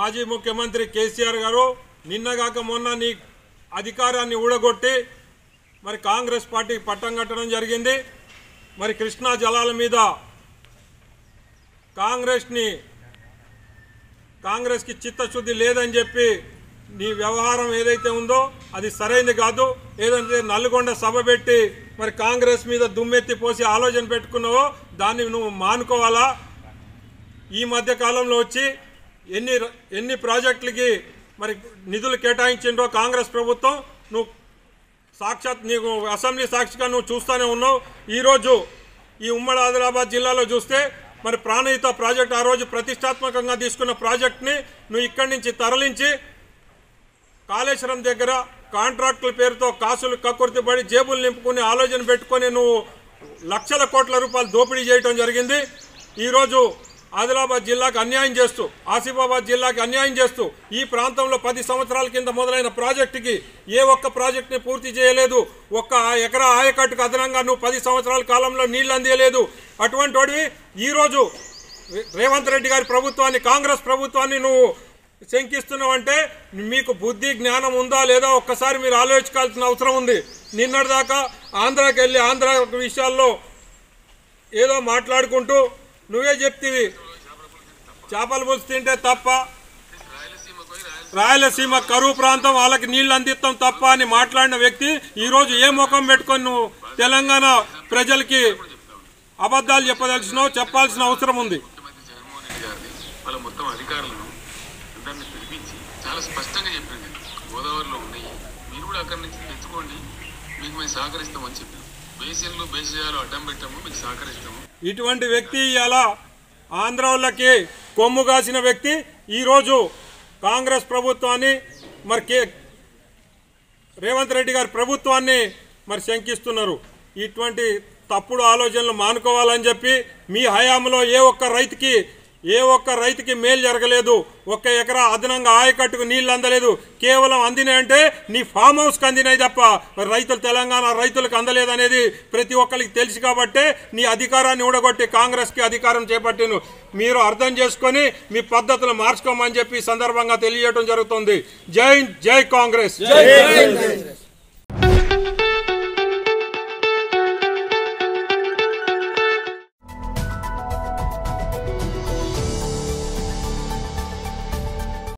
మాజీ ముఖ్యమంత్రి కేసీఆర్ గారు నిన్నగాక మొన్న నీ అధికారాన్ని ఊడగొట్టి మరి కాంగ్రెస్ పార్టీకి పట్టం కట్టడం జరిగింది. మరి కృష్ణా జలాల మీద కాంగ్రెస్కి చిత్తశుద్ధి లేదని చెప్పి నీ వ్యవహారం ఏదైతే ఉందో అది సరైనది కాదు. ఏదంటే నల్గొండ సభ పెట్టి మరి కాంగ్రెస్ మీద దుమ్మెత్తి పోసి ఆలోచన పెట్టుకున్నావో దాన్ని నువ్వు మానుకోవాలా. ఈ మధ్య కాలంలో వచ్చి ఎన్ని ప్రాజెక్టులకి మరి నిధులు కేటాయించిందో కాంగ్రెస్ ప్రభుత్వం నువ్వు సాక్షాత్ నీకు అసెంబ్లీ సాక్షిగా నువ్వు చూస్తూనే ఉన్నావు. ఈరోజు ఈ ఉమ్మడి ఆదిలాబాద్ జిల్లాలో చూస్తే మరి ప్రాణహిత ప్రాజెక్ట్ ఆ రోజు ప్రతిష్టాత్మకంగా తీసుకున్న ప్రాజెక్ట్ని నువ్వు ఇక్కడి నుంచి తరలించి కాళేశ్వరం దగ్గర కాంట్రాక్టుల పేరుతో కాసులు కక్కుర్తిపడి జేబులు నింపుకుని ఆలోచన పెట్టుకొని నువ్వు లక్షల కోట్ల రూపాయలు దోపిడీ చేయడం జరిగింది. ఈరోజు ఆదిలాబాద్ జిల్లాకు అన్యాయం చేస్తూ ఆసిఫాబాద్ జిల్లాకి అన్యాయం చేస్తూ ఈ ప్రాంతంలో 10 సంవత్సరాల కింద మొదలైన ప్రాజెక్టుకి ఏ ఒక్క ప్రాజెక్టుని పూర్తి చేయలేదు. ఒక్క ఎకరా ఆయకట్టుకు అదనంగా నువ్వు 10 సంవత్సరాల కాలంలో నీళ్లు అందియలేదు. అటువంటి వాడివి ఈరోజు రేవంత్ రెడ్డి గారి ప్రభుత్వాన్ని కాంగ్రెస్ ప్రభుత్వాన్ని నువ్వు శంకిస్తున్నావంటే మీకు బుద్ధి జ్ఞానం ఉందా లేదా ఒక్కసారి మీరు ఆలోచించాల్సిన అవసరం ఉంది. నిన్నటిదాకా ఆంధ్రాకి వెళ్ళి ఆంధ్ర విషయాల్లో ఏదో మాట్లాడుకుంటూ నువ్వే చెప్తివి చేపల పులుసు తింటే తప్ప, రాయలసీమ కరువు ప్రాంతం వాళ్ళకి నీళ్లు అందిస్తాం తప్ప అని మాట్లాడిన వ్యక్తి ఈరోజు ఏ ముఖం పెట్టుకొని నువ్వు తెలంగాణ ప్రజలకి అబద్ధాలు చెప్పాల్సిన అవసరం ఉంది. చాలా స్పష్టంగా చెప్పింది గోదావరిలో ఉన్నాయి, మీరు కూడా అక్కడి నుంచి తెచ్చుకోండి, మీకు మేము సహకరిస్తామని చెప్పాము. బేసిన్లు బేసియాలు అడ్డం పెట్టాము, మీకు సహకరిస్తాము. ఇటువంటి వ్యక్తి ఇలా ఆంధ్ర వాళ్ళకి కొమ్ము కాసిన వ్యక్తి ఈరోజు కాంగ్రెస్ ప్రభుత్వాన్ని మరి రేవంత్ రెడ్డి గారి ప్రభుత్వాన్ని మరి శంకిస్తున్నారు. ఇటువంటి తప్పుడు ఆలోచనలు మానుకోవాలని చెప్పి మీ హయాంలో ఏ ఒక్క రైతుకి మేలు జరగలేదు. 1 ఎకరా అదనంగా ఆయకట్టుకు నీళ్లు అందలేదు. కేవలం అందినాయంటే నీ ఫామ్ హౌస్కి అందినాయి తప్ప తెలంగాణ రైతులకు అందలేదనేది ప్రతి ఒక్కరికి తెలుసు. కాబట్టే నీ అధికారాన్ని ఊడగొట్టి కాంగ్రెస్కి అధికారం చేపట్టిను. మీరు అర్థం చేసుకొని మీ పద్ధతులు మార్చుకోమని చెప్పి సందర్భంగా తెలియజేయడం జరుగుతుంది. జై కాంగ్రెస్.